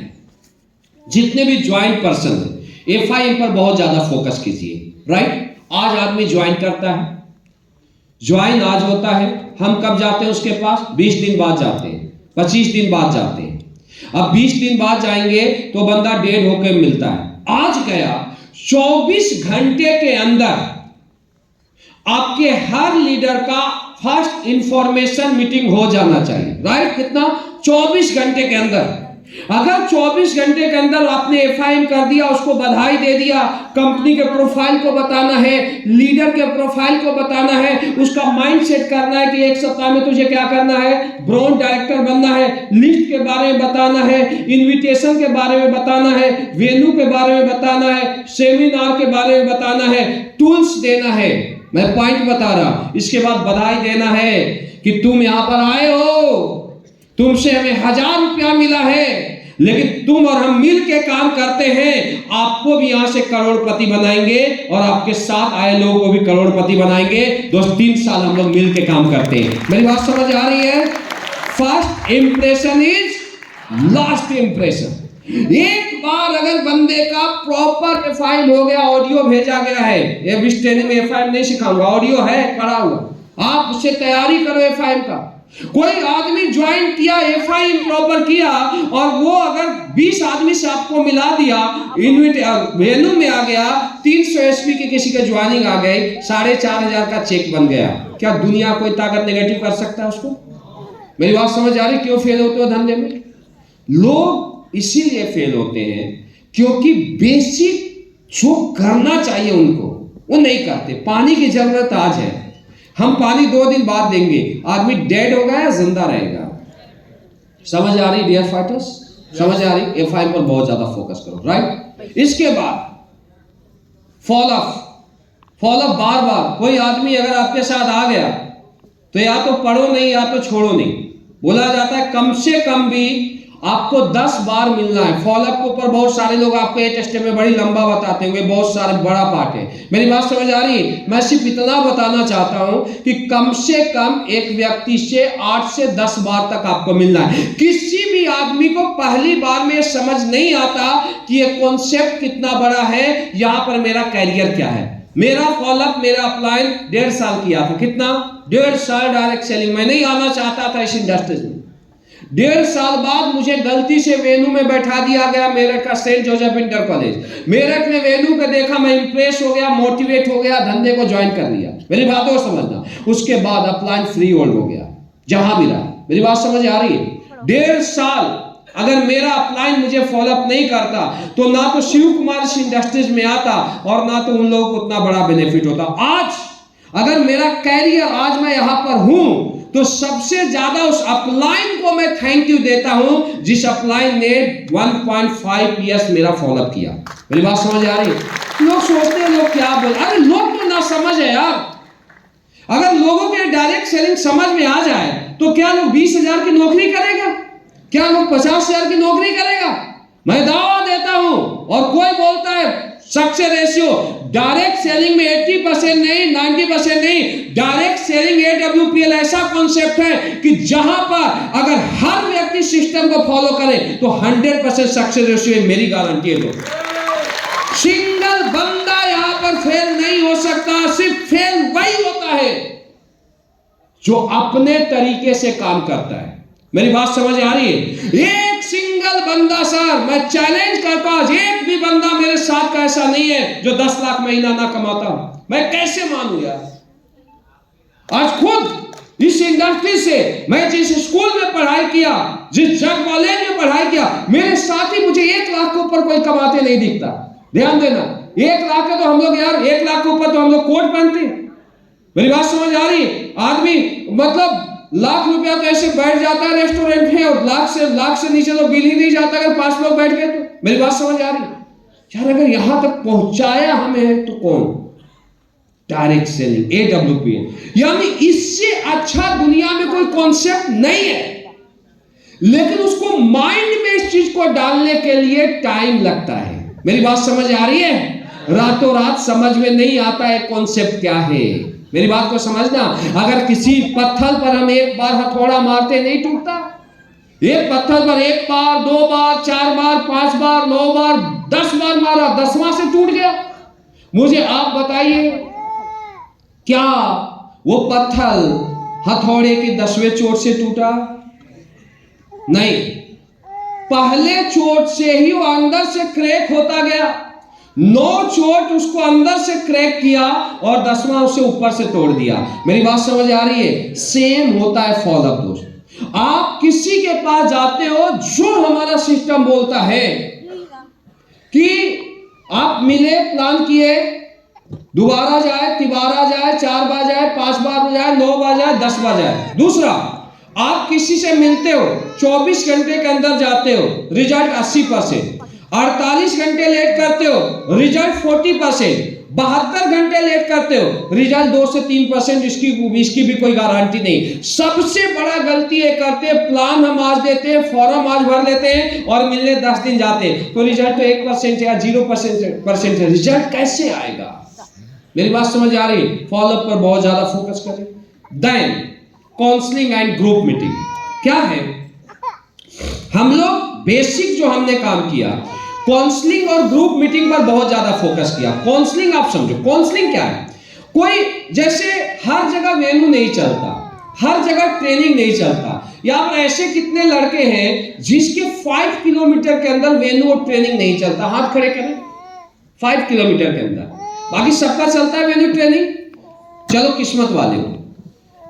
जितने भी ज्वाइन पर्सन है, FIM पर बहुत ज्यादा फोकस कीजिए, राइट? आज आदमी ज्वाइन करता है, ज्वाइन आज होता है, हम कब जाते हैं उसके पास? 20 दिन बाद जाते हैं, 25 दिन बाद जाते हैं। अब 20 दिन बाद जाएंगे तो बंदा डेड होकर मिलता है। आज गया, 24 घंटे के अंदर आपके हर लीडर का फर्स्ट इंफॉर्मेशन मीटिंग हो जाना चाहिए, राइट? कितना? 24 घंटे के अंदर। अगर 24 घंटे के अंदर आपने FIM कर दिया, उसको बधाई दे दिया, कंपनी के प्रोफाइल को बताना है, लीडर के प्रोफाइल को बताना है, उसका माइंड सेट करना है कि 1 सप्ताह में तुझे क्या करना है, ब्रांड डायरेक्टर बनना है, लिस्ट के बारे में बताना है, इन्विटेशन के बारे में बताना है, वेन्यू के बारे में बताना है, सेमिनार के बारे में बताना है, टूल्स देना है। मैं पॉइंट बता रहा, इसके बाद बधाई देना है कि तुम यहां पर आए हो, तुमसे हमें 1000 रुपया मिला है, लेकिन तुम और हम मिल के काम करते हैं, आपको भी यहां से करोड़पति बनाएंगे और आपके साथ आए लोगों को भी करोड़पति बनाएंगे। दोस्त 3 साल हम लोग मिल के काम करते हैं। मेरी बात समझ आ रही है? First impression is last impression. एक बार अगर बंदे का प्रॉपर FIM हो गया, ऑडियो भेजा गया है, ये भी ट्रेनिंग में FIM नहीं सिखाऊंगा, ऑडियो है पड़ा हुआ, आप उससे तैयारी करो FIM का। कोई आदमी ज्वाइन किया, FIM प्रॉपर किया, और वो अगर 20 आदमी से आपको मिला दिया, वेन्यू में आ गया, 300 SP की किसी के ज्वाइनिंग आ गई, 4,500 का चेक बन गया, क्या दुनिया कोई ताकत नेगेटिव कर सकता है उसको? मेरी बात समझ आ रही? क्यों फेल होते हो धंधे में? लोग इसीलिए फेल होते हैं क्योंकि बेसिक जो करना चाहिए उनको वो नहीं करते। पानी की जरूरत आज है, हम पानी 2 दिन बाद देंगे, आदमी डेड होगा या जिंदा रहेगा? समझ आ रही डियर फाइटर्स? समझ आ रही? FIM पर बहुत ज्यादा फोकस करो, राइट? इसके बाद फॉलो अप बार बार। कोई आदमी अगर आपके साथ आ गया तो या तो पढ़ो नहीं या तो छोड़ो नहीं। बोला जाता है कम से कम भी आपको 10 बार मिलना है। फॉलोअप के ऊपर बहुत सारे लोग आपको ये टेस्ट में बड़ी लंबा बताते होंगे, बहुत सारे बड़ा पार्ट है। मेरी बात समझ आ रही है? मैं सिर्फ इतना बताना चाहता हूं कि कम से कम एक व्यक्ति से 8 से 10 बार तक आपको मिलना है। किसी भी आदमी को पहली बार में समझ नहीं आता कि ये कॉन्सेप्ट कितना बड़ा है, यहां पर मेरा कैरियर क्या है। मेरा फॉलोअप, मेरा अपलाइन 1.5 साल किया था। कितना? 1.5 साल डायरेक्ट सेलिंग। मैं नहीं आना चाहता था इस इंडस्ट्री में। 1.5 साल बाद मुझे गलती से वेन्यू में बैठा दिया गया, मेरठ का saint Joseph inter college. Meerut में वेन्यू को देखा, मैं इंप्रेस हो गया, मोटिवेट हो गया, धंधे को ज्वाइन कर लिया। मेरी बात और समझना। उसके बाद अपलाइन फ्री होल्ड हो गया, जहां भी रहा। मेरी बात समझ आ रही है? 1.5 साल अगर मेरा अपलाइन मुझे फॉलोअप नहीं करता तो ना तो शिव कुमार इस इंडस्ट्रीज में आता और ना तो उन लोगों को उतना बड़ा बेनिफिट होता। आज अगर मेरा कैरियर, आज मैं यहां पर हूं, तो सबसे ज्यादा उस अपलाइन को मैं थैंक यू देता हूं जिस अपलाइन ने 1.5 ईयर्स मेरा फॉलोअप किया। मेरी बात समझ आ रही है? लोग सोचते हैं लोग क्या बोल, अरे लोग तो ना समझ है यार। अगर लोगों के डायरेक्ट सेलिंग समझ में आ जाए तो क्या लोग 20,000 की नौकरी करेगा? क्या लोग 50,000 की नौकरी करेगा? मैं दावा देता हूं। और कोई बोलता है सक्सेस रेशियो डायरेक्ट सेलिंग में 80% नहीं, 90% नहीं, डायरेक्ट सेलिंग AWPL ऐसा कॉन्सेप्ट है कि जहां पर अगर हर व्यक्ति सिस्टम को फॉलो करे तो 100% सक्सेस रेशियो है, मेरी गारंटी है। सिंगल बंदा यहां पर फेल नहीं हो सकता, सिर्फ फेल वही होता है जो अपने तरीके से काम करता है। मेरी बात समझ आ रही है? एक सिंगल बंदा, सर मैं चैलेंज करता हूं, एक भी बंदा मेरे साथ का ऐसा नहीं है जो 10 लाख महीना ना कमाता हूं। मैं कैसे मानूं यार? आज खुद इस इंडस्ट्री से मैं जिस स्कूल में पढ़ाई किया, जिस जग कॉलेज में पढ़ाई किया, मेरे साथी मुझे 1 लाख के ऊपर कोई कमाते नहीं दिखता। ध्यान देना, 1 लाख के तो हम लोग यार, 1 लाख के ऊपर तो हम लोग कोट पहनते हैं। मेरी बात समझ आ रही है? आदमी मतलब लाख रुपया तो ऐसे बैठ जाता है रेस्टोरेंट में, और लाख से नीचे तो बिल ही नहीं जाता अगर 5 लोग बैठ गए तो। मेरी बात समझ आ रही है? यार अगर यहां तक पहुंचाया हमें तो कौन? डायरेक्ट सेलिंग AWPL, यानी इससे अच्छा दुनिया में कोई कॉन्सेप्ट नहीं है। लेकिन उसको माइंड में इस चीज को डालने के लिए टाइम लगता है। मेरी बात समझ आ रही है? रातों रात समझ में नहीं आता है कॉन्सेप्ट क्या है। मेरी बात को समझना, अगर किसी पत्थर पर हम एक बार हथौड़ा मारते नहीं टूटता। एक पत्थर पर 1 बार, 2 बार, 4 बार, 5 बार, 9 बार, 10 बार मारा, 10वां से टूट गया। मुझे आप बताइए, क्या वो पत्थर हथौड़े के 10वें चोट से टूटा? नहीं, पहले चोट से ही वो अंदर से क्रैक होता गया। 9 चोट उसको अंदर से क्रैक किया और 10वां उसे ऊपर से तोड़ दिया। मेरी बात समझ आ रही है? सेम होता है फॉलोअप दोस्त। आप किसी के पास जाते हो, जो हमारा सिस्टम बोलता है कि आप मिले, प्लान किए, दोबारा जाए, तिबारा जाए, 4 बार जाए, 5 बार जाए, 9 बार जाए, 10 बार जाए। दूसरा, आप किसी से मिलते हो, 24 घंटे के अंदर जाते हो, रिजल्ट 80%, 48 घंटे लेट करते हो, रिजल्ट 40%, 72 घंटे लेट करते हो, रिजल्ट 2 से 3%, इसकी भी कोई गारंटी नहीं। सबसे बड़ा गलती ये करते हैं, प्लान हम आज देते हैं, फॉर्म आज भर लेते हैं और मिलने 10 दिन जाते हैं, तो रिजल्ट तो 1% या 0% है। रिजल्ट कैसे आएगा? मेरी बात समझ आ रही? फॉलोअप पर बहुत ज्यादा फोकस करें। Then counselling and group meeting क्या है? हम लोग बेसिक जो हमने काम किया, काउंसलिंग और ग्रुप मीटिंग पर बहुत ज्यादा फोकस किया। काउंसलिंग आप समझो, काउंसलिंग क्या है? कोई जैसे हर जगह वेन्यू नहीं चलता, हर जगह ट्रेनिंग नहीं चलता। यहाँ पर ऐसे कितने लड़के हैं जिसके 5 किलोमीटर के अंदर वेन्यू और ट्रेनिंग नहीं चलता? हाथ खड़े करें। 5 किलोमीटर के अंदर, बाकी सबका चलता है वेन्यू ट्रेनिंग। चलो किस्मत वाले हो,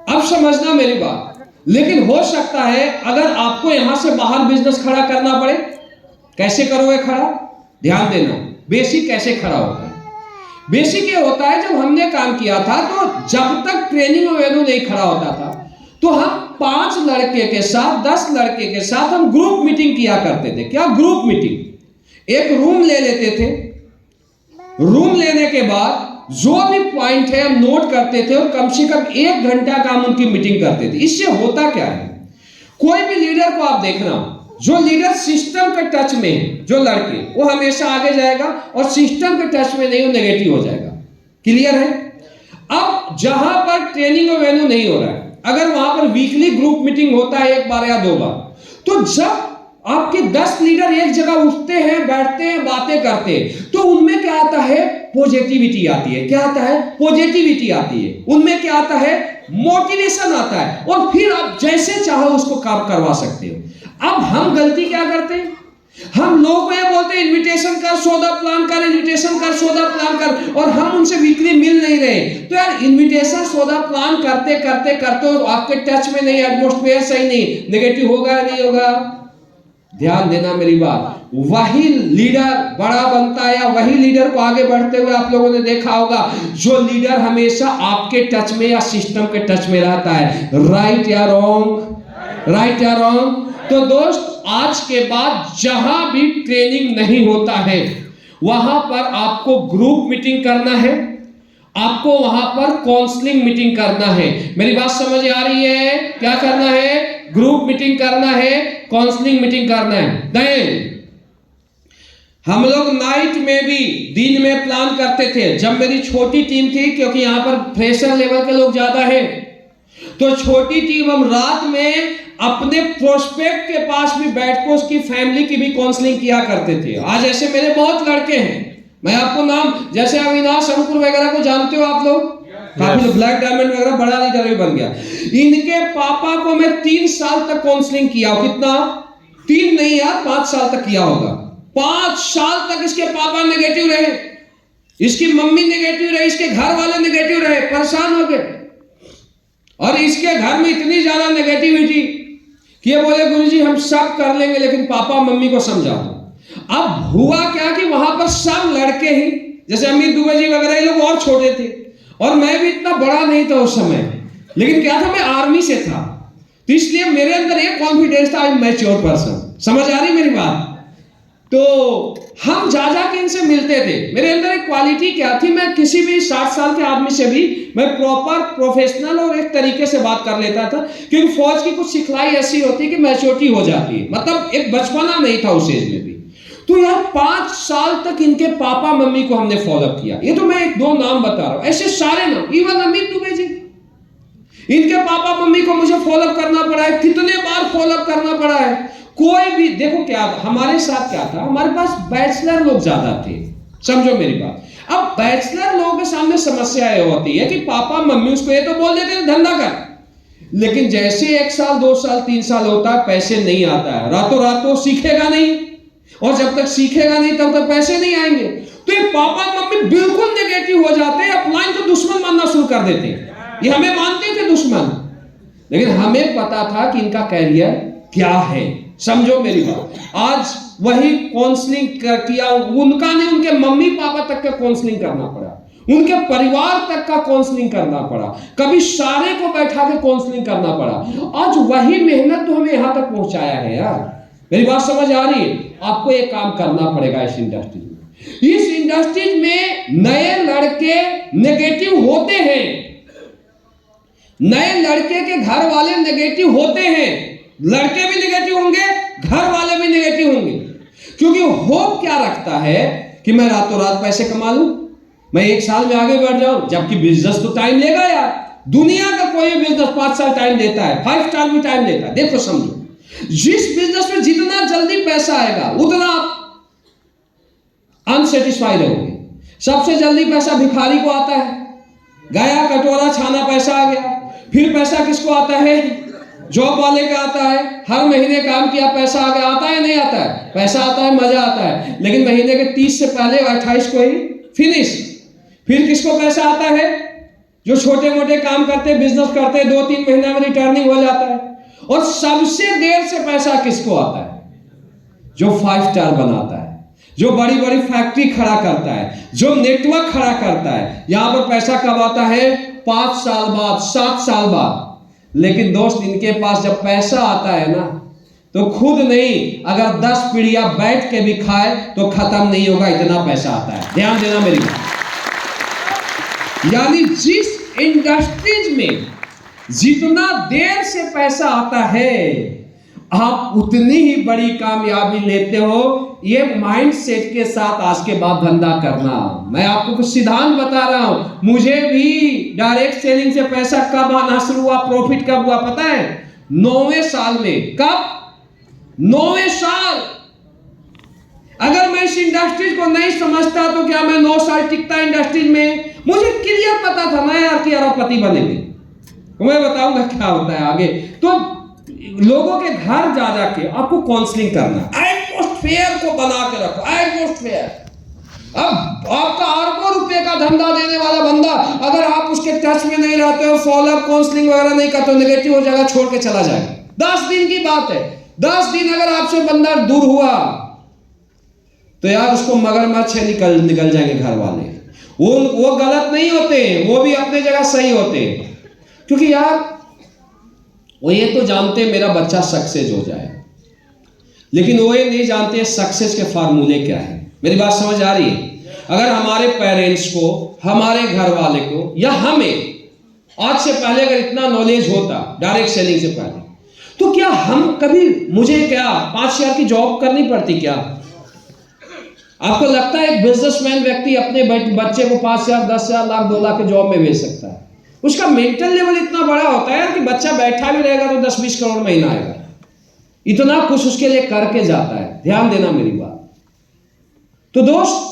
अब समझना मेरी बात। लेकिन हो सकता है अगर आपको यहां से बाहर बिजनेस खड़ा करना पड़े, कैसे करोगे खड़ा? ध्यान देना, बेसिक कैसे खड़ा होता है। बेसिक ये होता है, जब हमने काम किया था तो जब तक ट्रेनिंग और वेन्यू नहीं खड़ा होता था तो हम 5 लड़के के साथ, 10 लड़के के साथ हम ग्रुप मीटिंग किया करते थे। क्या ग्रुप मीटिंग? एक रूम ले लेते थे, रूम लेने के बाद जो भी पॉइंट है हम नोट करते थे और कम से कम 1 घंटा का हम उनकी मीटिंग करते थे। इससे होता क्या है? कोई भी लीडर को आप देखना, जो लीडर सिस्टम के टच में है, जो लड़के, वो हमेशा आगे जाएगा, और सिस्टम के टच में नहीं, वो नेगेटिव हो जाएगा। क्लियर है? अब जहां पर ट्रेनिंग और वेन्यू नहीं हो रहा है, अगर वहां पर वीकली ग्रुप मीटिंग होता है 1 बार या 2 बार, तो जब आपके 10 लीडर एक जगह उठते हैं, बैठते हैं, बातें करते हैं, तो उनमें क्या आता है? पॉजिटिविटी आती है। क्या आता है? पॉजिटिविटी आती है। उनमें क्या आता है? मोटिवेशन आता है, और फिर आप जैसे चाहो उसको काम करवा सकते हो। अब हम गलती क्या करते हैं? हम लोगों को ये बोलते हैं इनविटेशन कर, सौदा प्लान कर, इनविटेशन कर, सौदा प्लान कर, और हम उनसे वीकली मिल नहीं रहे। तो यार इनविटेशन सौदा प्लान करते करते करते तो आपके टच में नहीं, एटमॉस्फेयर सही नहीं, नेगेटिव होगा या नहीं होगा? ध्यान देना मेरी बात। वही लीडर बड़ा बनता है, या वही लीडर को आगे बढ़ते हुए आप लोगों ने देखा होगा जो लीडर हमेशा आपके टच में या सिस्टम के टच में रहता है। राइट या रॉन्ग? राइट या रॉन्ग? तो दोस्त, आज के बाद जहां भी ट्रेनिंग नहीं होता है वहां पर आपको ग्रुप मीटिंग करना है, आपको वहां पर काउंसलिंग मीटिंग करना है। मेरी बात समझ आ रही है? क्या करना है? ग्रुप मीटिंग करना है, काउंसलिंग मीटिंग करना है। देन हम लोग नाइट में भी, दिन में प्लान करते थे। जब मेरी छोटी टीम थी, क्योंकि यहां पर फ्रेशर लेवल के लोग ज्यादा है, तो छोटी टीम हम रात में अपने प्रोस्पेक्ट के पास भी बैठ कर उसकी फैमिली की भी काउंसलिंग किया करते थे। आज ऐसे मेरे बहुत लड़के हैं, मैं आपको नाम, जैसे अविनाश अंकुर वगैरह को जानते हो आप लोग, काफी ब्लैक डायमंड वगैरह बड़ा लीडर भी बन गया। इनके पापा को मैं 3 साल तक काउंसलिंग किया। कितना? 3 नहीं यार, 5 साल तक किया होगा। 5 साल तक इसके पापा नेगेटिव रहे, इसकी मम्मी नेगेटिव रही, इसके घर वाले नेगेटिव रहे, परेशान हो गए। और इसके घर में इतनी ज्यादा नेगेटिविटी कि ये बोले गुरुजी हम सब कर लेंगे लेकिन पापा मम्मी को समझा दो। अब हुआ क्या कि वहां पर सब लड़के ही, जैसे अमित दुबे जी वगैरह, ये लोग और छोटे थे और मैं भी इतना बड़ा नहीं था उस समय, लेकिन क्या था, मैं आर्मी से था, तो इसलिए मेरे अंदर एक कॉन्फिडेंस था, आई एम मैच्योर पर्सन। समझ आ रही मेरी बात? तो हम जा के इनसे मिलते थे। मेरे अंदर एक क्वालिटी क्या थी, मैं किसी भी 60 साल के आदमी से भी मैं प्रॉपर प्रोफेशनल और एक तरीके से बात कर लेता था, क्योंकि फौज की कुछ सिखलाई ऐसी होती है कि मैच्योरिटी हो जाती है, मतलब एक बचपना नहीं था उस एज में भी। तो यार 5 साल तक इनके पापा मम्मी को हमने फॉलोअप किया। ये तो मैं 1-2 नाम बता रहा हूं, ऐसे सारे नाम, इवन अमित दुबे जी, इनके पापा मम्मी को मुझे फॉलोअप करना पड़ा है, कितने बार फॉलोअप करना पड़ा है। कोई भी देखो, क्या हमारे साथ क्या था, हमारे पास बैचलर लोग ज्यादा थे, समझो मेरी बात। अब बैचलर लोगों के सामने समस्या ये होती है कि पापा मम्मी उसको ये तो बोल देते हैं धंधा कर, लेकिन जैसे 1 साल 2 साल 3 साल होता है, पैसे नहीं आता है, रातों रात तो सीखेगा नहीं, और जब तक सीखेगा नहीं तब तक पैसे नहीं आएंगे। तो ये पापा मम्मी बिल्कुल नेगेटिव हो जाते हैं, अपलाइन को दुश्मन मानना शुरू कर देते हैं। ये हमें मानते थे दुश्मन, लेकिन हमें पता था कि इनका कैरियर क्या है। समझो मेरी बात। आज वही काउंसलिंग किया, उनका नहीं, उनके मम्मी पापा तक का काउंसलिंग करना पड़ा, उनके परिवार तक का काउंसलिंग करना पड़ा, कभी सारे को बैठा के काउंसलिंग करना पड़ा। आज वही मेहनत तो हमें यहां तक पहुंचाया है यार। मेरी बात समझ आ रही है? आपको एक काम करना पड़ेगा इस इंडस्ट्री में। इस इंडस्ट्री में नए लड़के नेगेटिव होते हैं, नए लड़के के घर वाले नेगेटिव होते हैं, लड़के भी नेगेटिव होंगे, घर वाले भी नेगेटिव होंगे, क्योंकि होप क्या रखता है कि मैं रातों रात पैसे कमा लूं, मैं 1 साल में आगे बढ़ जाऊं, जबकि बिजनेस तो टाइम लेगा यार। दुनिया का कोई बिजनेस 5 साल टाइम लेता है, 5 स्टार भी टाइम लेता है। देखो समझो, जिस बिजनेस में जितना जल्दी पैसा आएगा उतना आप अनसेटिस्फाइड रहोगे। सबसे जल्दी पैसा भिखारी को आता है, गया कटोरा छाना पैसा आ गया। फिर पैसा किसको आता है? जॉब वाले का आता है, हर महीने काम किया पैसा आ गया। आता है नहीं आता है? पैसा आता है, मजा आता है, लेकिन महीने के 30 से पहले 28 को ही फिनिश। फिर किसको पैसा आता है? जो छोटे मोटे काम करते, बिजनेस करते, 2-3 महीने में रिटर्निंग हो जाता है। और सबसे देर से पैसा किसको आता है? जो 5 स्टार बनाता है, जो बड़ी बड़ी फैक्ट्री खड़ा करता है, जो नेटवर्क खड़ा करता है। यहां पर पैसा कब आता है? 5 साल बाद, 7 साल बाद। लेकिन दोस्त, इनके पास जब पैसा आता है ना, तो खुद नहीं, अगर 10 पीढ़ियां बैठ के भी खाए तो खत्म नहीं होगा, इतना पैसा आता है। ध्यान देना मेरी बात। यानी जिस इंडस्ट्रीज में जितना देर से पैसा आता है, आप उतनी ही बड़ी कामयाबी लेते हो। ये माइंडसेट के साथ आज के बाद धंधा करना। मैं आपको कुछ सिद्धांत बता रहा हूं। मुझे भी डायरेक्ट सेलिंग से पैसा कब आना शुरू हुआ, प्रॉफिट कब हुआ पता है? 9वें साल में। कब? 9वें साल। अगर मैं इस इंडस्ट्रीज को नहीं समझता तो क्या मैं 9 साल टिकता इंडस्ट्रीज में? मुझे क्लियर पता था ना यार कि अरबपति बनेंगे। मैं बताऊंगा क्या होता है आगे। तो लोगों के घर जा जाके आपको काउंसलिंग करना, एटमॉस्फेयर को बना के रखो, एटमॉस्फेयर। अब आपका अरबों रुपए का धंधा देने वाला बंदा, अगर आप उसके टच में नहीं रहते हो, फॉलोअप काउंसलिंग वगैरह नहीं करते हो, नेगेटिव हो जाएगा, छोड़ के चला जाएगा। 10 दिन की बात है, 10 दिन अगर आपसे बंदा दूर हुआ तो यार उसको मगरमच्छ निकल जाएंगे घर वाले। वो गलत नहीं होते, वो भी अपने जगह सही होते, क्योंकि यार वो ये तो जानते मेरा बच्चा सक्सेस हो जाए, लेकिन वो ये नहीं जानते सक्सेस के फार्मूले क्या है। मेरी बात समझ आ रही है? अगर हमारे पेरेंट्स को, हमारे घर वाले को, या हमें आज से पहले अगर इतना नॉलेज होता डायरेक्ट सेलिंग से पहले, तो क्या हम कभी, मुझे क्या 5 शेयर की जॉब करनी पड़ती क्या? आपको लगता है एक बिजनेसमैन व्यक्ति अपने बच्चे को 5 शेयर, 10 शेयर, लाख, 2 लाख के जॉब में भेज सकता है? उसका मेंटल लेवल इतना बड़ा होता है कि बच्चा बैठा भी रहेगा तो 10-20 करोड़ महीना आएगा। इतना कुछ उसके लिए करके जाता है। ध्यान देना मेरी बात। तो दोस्त,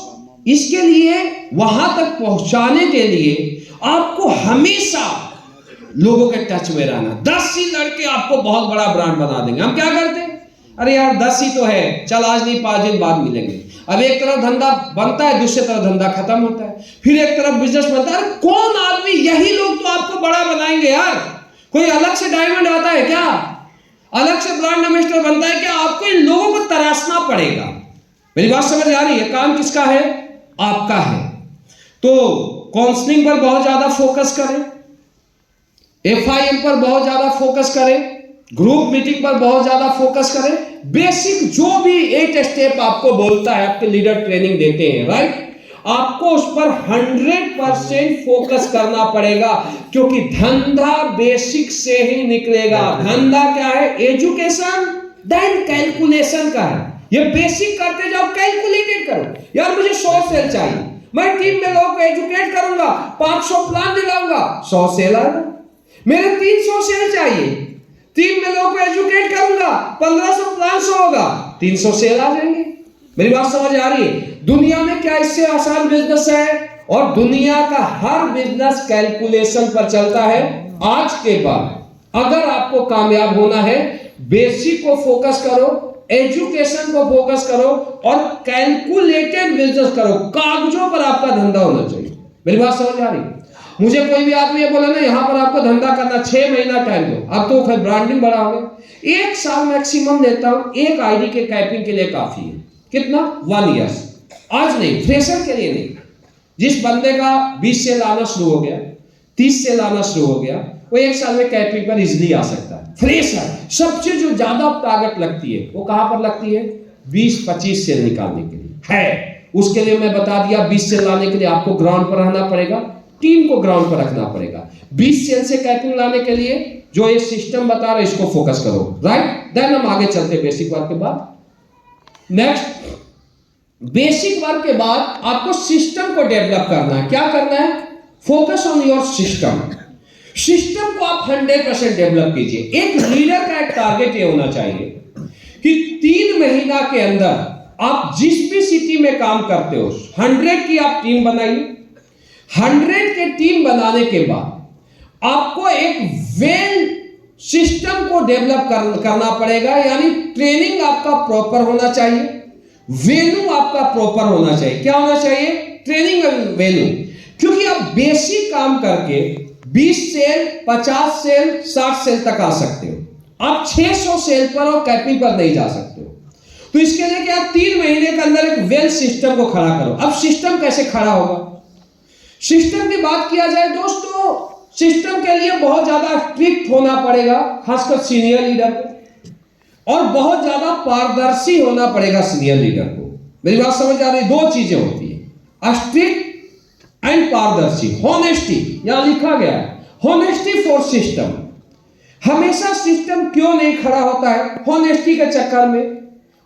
इसके लिए, वहां तक पहुंचाने के लिए आपको हमेशा लोगों के टच में रहना। 10 ही लड़के आपको बहुत बड़ा ब्रांड बना देंगे। हम क्या करते हैं, अरे यार 10 ही तो है, चल आज नहीं 5 दिन बाद मिलेंगे। अब एक तरफ धंधा बनता है, दूसरी तरफ धंधा खत्म होता है, फिर एक तरफ बिजनेस बनता है। अरे कौन आदमी, यही लोग तो आपको बड़ा बनाएंगे यार। कोई अलग से डायमंड आता है क्या? अलग से ब्रांड एम्बेसडर बनता है क्या? आपको इन लोगों को तराशना पड़ेगा। मेरी बात समझ आ रही है? काम किसका है? आपका है। तो काउंसलिंग पर बहुत ज्यादा फोकस करें, FIM पर बहुत ज्यादा फोकस करें, ग्रुप मीटिंग पर बहुत ज्यादा फोकस करें। बेसिक जो भी 8 स्टेप आपको बोलता है, आपके लीडर ट्रेनिंग देते हैं, राइट, आपको उस पर 100% फोकस करना पड़ेगा, क्योंकि धंधा बेसिक से ही निकलेगा। धंधा क्या है? एजुकेशन देन कैलकुलेशन का है। ये बेसिक करते जाओ, कैलकुलेटेड करो। यार मुझे 100 सेल चाहिए, मैं टीम में लोगों को एजुकेट करूंगा, 500 प्लान दिलाऊंगा, 100 सेल आएगा। मेरे 300 सेल चाहिए, टीम में लोगों को एजुकेट करूंगा, 1500 प्लान 100 होगा, 300 सेल आ जाएंगे। मेरी बात समझ आ रही है? दुनिया में क्या इससे आसान बिजनेस है? और दुनिया का हर बिजनेस कैलकुलेशन पर चलता है। आज के बाद अगर आपको कामयाब होना है, बेसिक को फोकस करो, एजुकेशन को फोकस करो और कैलकुलेटेड बिजनेस करो। कागजों पर आपका धंधा होना चाहिए। मेरी बात समझ आ रही है? मुझे कोई भी आदमी ये बोला ना यहां पर आपको धंधा करना, 6 महीना टाइम दो, अब तो ब्रांडिंग बढ़ाओगे, 1 साल मैक्सिमम लेता हूं। एक आईडी के कैपिंग के लिए काफी है। कितना? 1 ईयर। आज नहीं, फ्रेशर के लिए नहीं। जिस बंदे का 20 सेल आना शुरू हो गया, 30 सेल आना शुरू हो गया, वो 1 साल में कैपिंग पर इजिली आ सकता है। फ्रेशर सबसे जो ज्यादा ताकत लगती है वो कहां पर लगती है? 20-25 सेल निकालने के लिए है। उसके लिए मैं बता दिया, 20 सेल लाने के लिए आपको ग्राउंड पर रहना पड़ेगा, टीम को ग्राउंड पर रखना पड़ेगा। 20 सेल से कैपिंग लाने के लिए जो ये सिस्टम बता रहा है इसको फोकस करो, राइट। देन हम आगे चलते बेसिक वर्क के बाद। नेक्स्ट, बेसिक वर्क के बाद आपको सिस्टम को डेवलप करना है। क्या करना है? Focus on your system. System को आप 100% डेवलप कीजिए। एक लीडर का एक टारगेट ये होना चाहिए कि 3 महीना के अंदर आप जिस भी सिटी में काम करते हो, 100 की आप टीम बनाइए। 100 के टीम बनाने के बाद आपको एक वेल सिस्टम को डेवलप करना पड़ेगा, यानी ट्रेनिंग आपका प्रॉपर होना चाहिए, वेन्यू आपका प्रॉपर होना चाहिए। क्या होना चाहिए? Training venue. क्योंकि आप बेसिक काम करके 20 सेल, 50 सेल, 60 सेल तक आ सकते हो। आप 600 सेल पर और कैपिंग पर नहीं जा सकते हो। तो इसके लिए क्या? 3 महीने के अंदर एक वेल सिस्टम को खड़ा करो। अब सिस्टम कैसे खड़ा होगा? सिस्टम की बात किया जाए दोस्तों, सिस्टम के लिए बहुत ज्यादा स्ट्रिक्ट होना पड़ेगा, खासकर सीनियर लीडर को, और बहुत ज्यादा पारदर्शी होना पड़ेगा सीनियर लीडर को। मेरी बात समझ आ रही? 2 चीजें होती है, स्ट्रिक्ट एंड पारदर्शी। होनेस्टी, यहां लिखा गया है, होनेस्टी फॉर सिस्टम। हमेशा सिस्टम क्यों नहीं खड़ा होता है? होनेस्टी के चक्कर में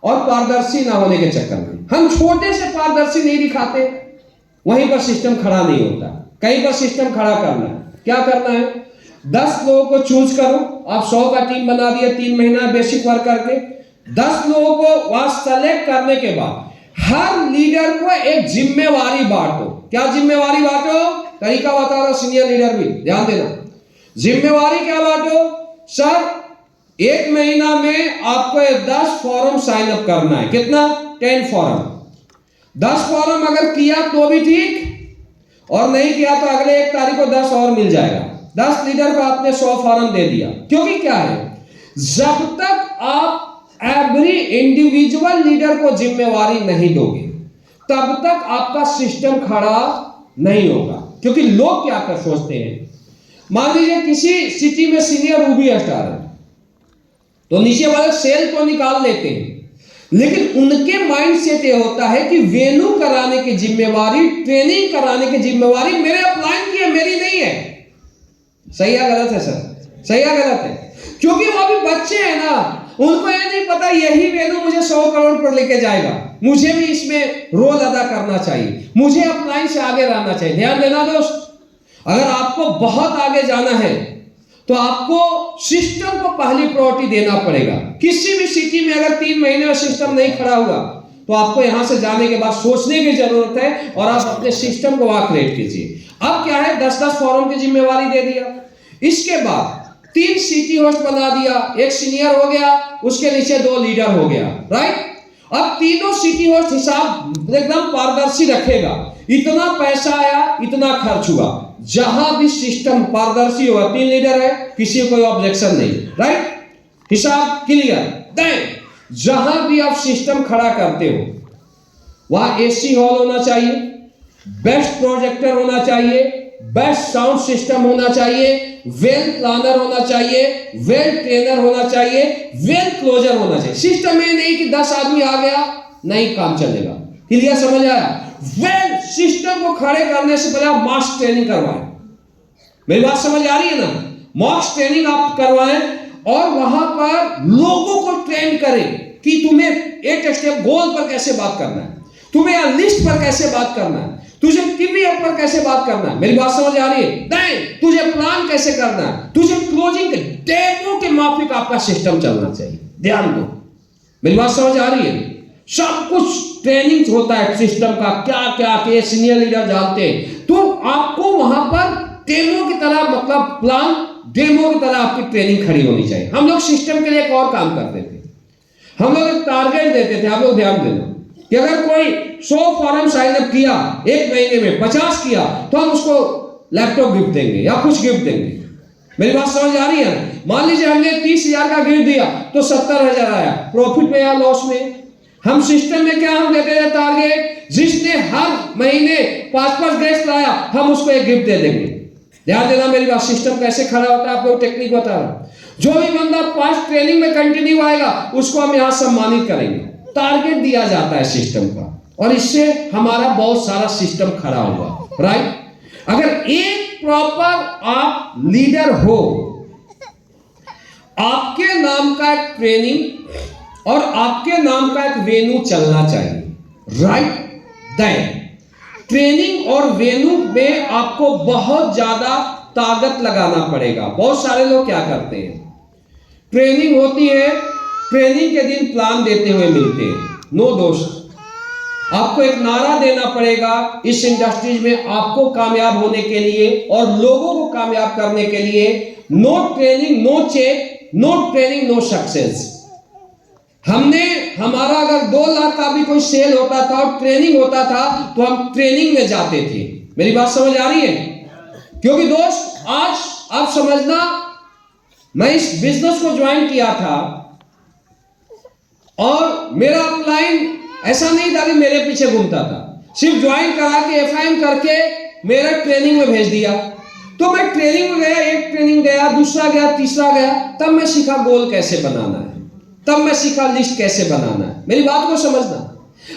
और पारदर्शी ना होने के चक्कर में। हम छोटे से पारदर्शी नहीं दिखाते, वहीं पर सिस्टम खड़ा नहीं होता। कहीं पर सिस्टम खड़ा करना है। क्या करना है? 10 लोगों को चूज करो। आप 100 का टीम बना दिया 3 महीना बेसिक वर्क करके। 10 लोगों को वहां सेलेक्ट करने के बाद हर लीडर को एक जिम्मेवारी बांटो। क्या जिम्मेवारी बांटो? तरीका बता रहा सीनियर लीडर भी, ध्यान देना। जिम्मेवारी क्या बांटो? सर एक महीना में आपको 10 फॉर्म साइन अप करना है। कितना? 10 फॉर्म। 10 फॉर्म अगर किया तो भी ठीक, और नहीं किया तो अगले 1 तारीख को 10 और मिल जाएगा। 10 लीडर को आपने 100 फॉर्म दे दिया। क्योंकि क्या है, जब तक आप एवरी इंडिविजुअल लीडर को जिम्मेवारी नहीं दोगे तब तक आपका सिस्टम खड़ा नहीं होगा। क्योंकि लोग क्या कर सोचते हैं, मान लीजिए किसी सिटी में सीनियर रूबी स्टार है, तो नीचे वाले सेल तो निकाल लेते हैं, लेकिन उनके माइंड सेट ये होता है कि वेन्यू कराने की जिम्मेवारी, ट्रेनिंग कराने की जिम्मेवारी मेरे अपलाइन की है, मेरी नहीं है। सही है गलत है सर? सही है गलत है? क्योंकि वो अभी बच्चे हैं ना, उनको ये नहीं पता यही वेन्यू मुझे 100 करोड़ पर लेके जाएगा, मुझे भी इसमें रोल अदा करना चाहिए, मुझे अपलाइन से आगे रहना चाहिए। ध्यान देना दोस्त, अगर आपको बहुत आगे जाना है तो आपको सिस्टम को पहली प्रायोरिटी देना पड़ेगा। किसी भी सिटी में अगर 3 महीने में सिस्टम नहीं खड़ा हुआ तो आपको यहां से जाने के बाद सोचने की जरूरत है, और आप अपने सिस्टम को वहां क्रिएट कीजिए। अब क्या है, 10-10 फॉर्म की जिम्मेवारी दे दिया, इसके बाद 3 सिटी होस्ट बना दिया, 1 सीनियर हो गया, उसके नीचे 2 लीडर हो गया, राइट। अब तीनों सिटी होस्ट हिसाब एकदम पारदर्शी रखेगा, इतना पैसा आया, इतना खर्च हुआ। जहां भी सिस्टम पारदर्शी होगा, 3 लीडर है, किसी को कोई ऑब्जेक्शन नहीं, राइट, हिसाब क्लियर। देन जहां भी आप सिस्टम खड़ा करते हो वहां एसी हॉल होना चाहिए, बेस्ट प्रोजेक्टर होना चाहिए, बेस्ट साउंड सिस्टम होना चाहिए, वेल प्लानर होना चाहिए, वेल ट्रेनर होना चाहिए, वेल क्लोजर होना चाहिए। सिस्टम में नहीं कि 10 आदमी आ गया नहीं काम चलेगा। क्लियर, समझ आया? वेल सिस्टम को खड़े करने से पहले आप मास ट्रेनिंग करवाएं। मेरी बात समझ आ रही है ना? मास ट्रेनिंग आप करवाएं और वहां पर लोगों को ट्रेन करें कि तुम्हें एक स्टेप गोल पर कैसे बात करना है, तुम्हें लिस्ट पर कैसे बात करना है, तुझे टीवी पर कैसे बात करना है। मेरी बात समझ आ रही है? नहीं, तुझे प्लान कैसे करना है, तुझे क्लोजिंग के डेमो के माफिक आपका सिस्टम चलना चाहिए। ध्यान दो, मेरी बात समझ आ रही है? सब कुछ ट्रेनिंग होता है सिस्टम का, क्या क्या के सीनियर लीडर जानते हैं, तो आपको वहां पर डेमो की तरह, मतलब प्लान डेमो की तरह आपकी ट्रेनिंग खड़ी होनी चाहिए। हम लोग सिस्टम के लिए एक और काम करते थे, हम लोग एक टारगेट देते थे। आप लोग ध्यान देना कि अगर कोई 100 फॉर्म साइन अप किया 1 महीने में, 50 किया, तो हम उसको लैपटॉप गिफ्ट देंगे या कुछ गिफ्ट देंगे। मेरी बात समझ आ रही है? मान लीजिए हमने 30,000 का गिफ्ट दिया तो 70,000 आया, प्रॉफिट में या लॉस में? हम सिस्टम में क्या हम देते थे टारगेट, जिसने हर महीने 5-5 गेस्ट लाया हम उसको एक गिफ्ट दे देंगे। ध्यान देना मेरी बात, सिस्टम कैसे खड़ा होता है आपको टेक्निक बता रहा हूं। जो भी बंदा 5 ट्रेनिंग में कंटिन्यू आएगा उसको हम यहां सम्मानित करेंगे। टारगेट दिया जाता है सिस्टम का, और इससे हमारा बहुत सारा सिस्टम खड़ा हुआ, राइट। अगर एक प्रॉपर आप लीडर हो, आपके नाम का एक ट्रेनिंग और आपके नाम का एक वेन्यू चलना चाहिए, राइट। देन ट्रेनिंग और वेन्यू में आपको बहुत ज्यादा ताकत लगाना पड़ेगा। बहुत सारे लोग क्या करते हैं, ट्रेनिंग होती है, ट्रेनिंग के दिन प्लान देते हुए मिलते हैं। नो दोस्त, आपको एक नारा देना पड़ेगा इस इंडस्ट्रीज में आपको कामयाब होने के लिए और लोगों को कामयाब करने के लिए। No training no check, no training no success. हमारा अगर 2 लाख का भी कोई सेल होता था और ट्रेनिंग होता था तो हम ट्रेनिंग में जाते थे। मेरी बात समझ आ रही है? क्योंकि दोस्त आज आप समझना, मैं इस बिजनेस को ज्वाइन किया था और मेरा अपलाइन ऐसा नहीं था कि मेरे पीछे घूमता था, सिर्फ ज्वाइन करा के एफआईएम करके मेरा ट्रेनिंग में भेज दिया। तो मैं ट्रेनिंग में गया, एक ट्रेनिंग गया, दूसरा गया, तीसरा गया, तब मैं सीखा गोल कैसे बनाना है, तब मैं सीखा लिस्ट कैसे बनाना है। मेरी बात को समझना,